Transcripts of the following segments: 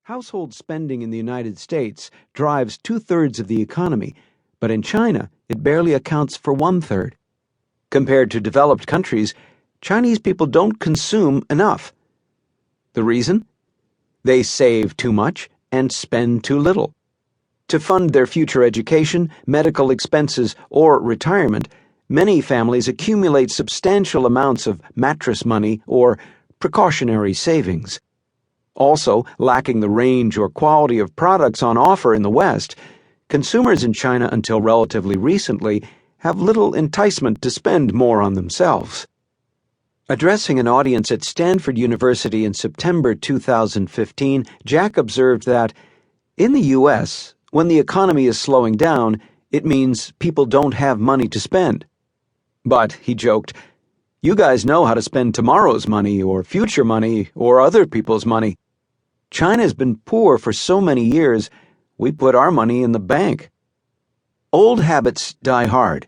Household spending in the United States drives two-thirds of the economy, but in China, it barely accounts for one-third. Compared to developed countries, Chinese people don't consume enough. The reason? They save too much and spend too little. To fund their future education, medical expenses, or retirement, many families accumulate substantial amounts of mattress money or precautionary savings. Also, lacking the range or quality of products on offer in the West, consumers in China until relatively recently have little enticement to spend more on themselves. Addressing an audience at Stanford University in September 2015, Jack observed that, in the U.S., when the economy is slowing down, it means people don't have money to spend. But, he joked, you guys know how to spend tomorrow's money or future money or other people's money. China's been poor for so many years, we put our money in the bank. Old habits die hard,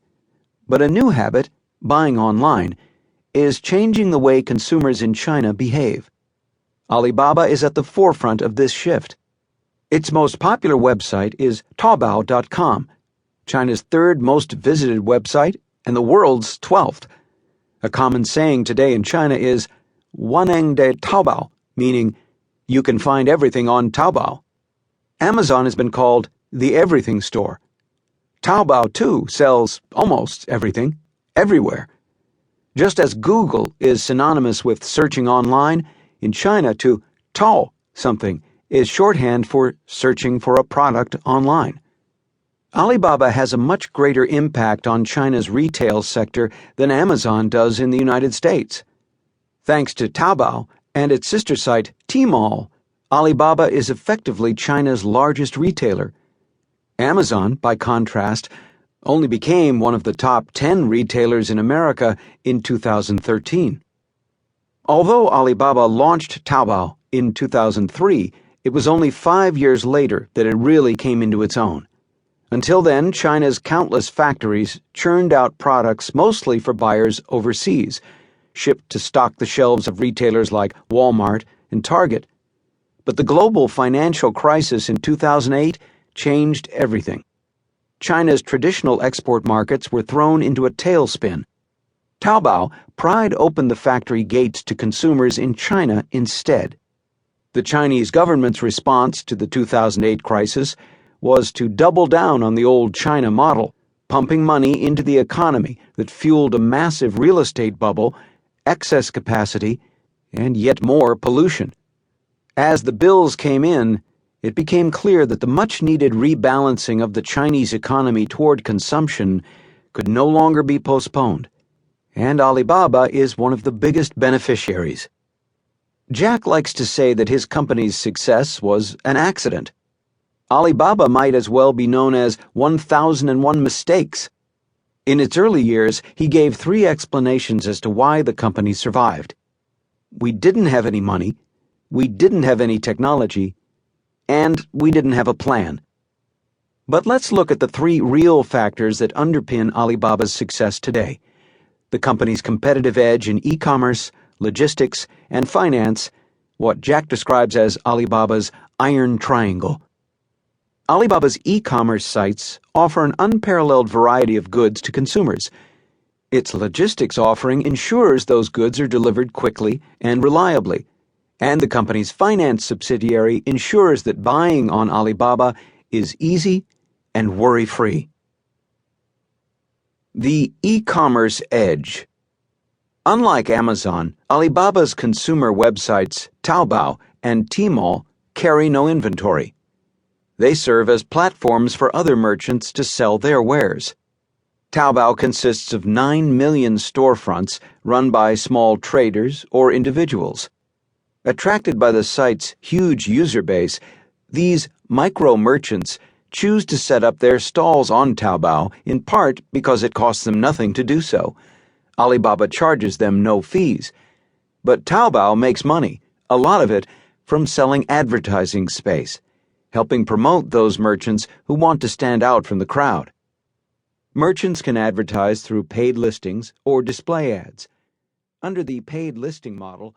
but a new habit, buying online, is changing the way consumers in China behave. Alibaba is at the forefront of this shift. Its most popular website is Taobao.com, China's third most visited website and the world's 12th. A common saying today in China is "Waneng de Taobao," meaning you can find everything on Taobao. Amazon has been called the everything store. Taobao, too, sells almost everything, everywhere. Just as Google is synonymous with searching online, in China to Tao something is shorthand for searching for a product online. Alibaba has a much greater impact on China's retail sector than Amazon does in the United States. Thanks to Taobao and its sister site Tmall, Alibaba is effectively China's largest retailer. Amazon, by contrast, only became one of the top 10 retailers in America in 2013. Although Alibaba launched Taobao in 2003, it was only 5 years later that it really came into its own. Until then, China's countless factories churned out products mostly for buyers overseas, shipped to stock the shelves of retailers like Walmart and Target. But the global financial crisis in 2008 changed everything. China's traditional export markets were thrown into a tailspin. Taobao pried open the factory gates to consumers in China instead. The Chinese government's response to the 2008 crisis was to double down on the old China model, pumping money into the economy that fueled a massive real estate bubble, excess capacity, and yet more pollution. As the bills came in, it became clear that the much-needed rebalancing of the Chinese economy toward consumption could no longer be postponed, and Alibaba is one of the biggest beneficiaries. Jack likes to say that his company's success was an accident. Alibaba might as well be known as 1001 Mistakes. In its early years, he gave 3 explanations as to why the company survived. We didn't have any money, we didn't have any technology, and we didn't have a plan. But let's look at the 3 real factors that underpin Alibaba's success today: the company's competitive edge in e-commerce, logistics, and finance, what Jack describes as Alibaba's iron triangle. Alibaba's e-commerce sites offer an unparalleled variety of goods to consumers. Its logistics offering ensures those goods are delivered quickly and reliably, and the company's finance subsidiary ensures that buying on Alibaba is easy and worry-free. The e-commerce edge. Unlike Amazon, Alibaba's consumer websites Taobao and Tmall carry no inventory. They serve as platforms for other merchants to sell their wares. Taobao consists of 9 million storefronts run by small traders or individuals. Attracted by the site's huge user base, these micro-merchants choose to set up their stalls on Taobao in part because it costs them nothing to do so. Alibaba charges them no fees. But Taobao makes money, a lot of it, from selling advertising space, helping promote those merchants who want to stand out from the crowd. Merchants can advertise through paid listings or display ads. Under the paid listing model,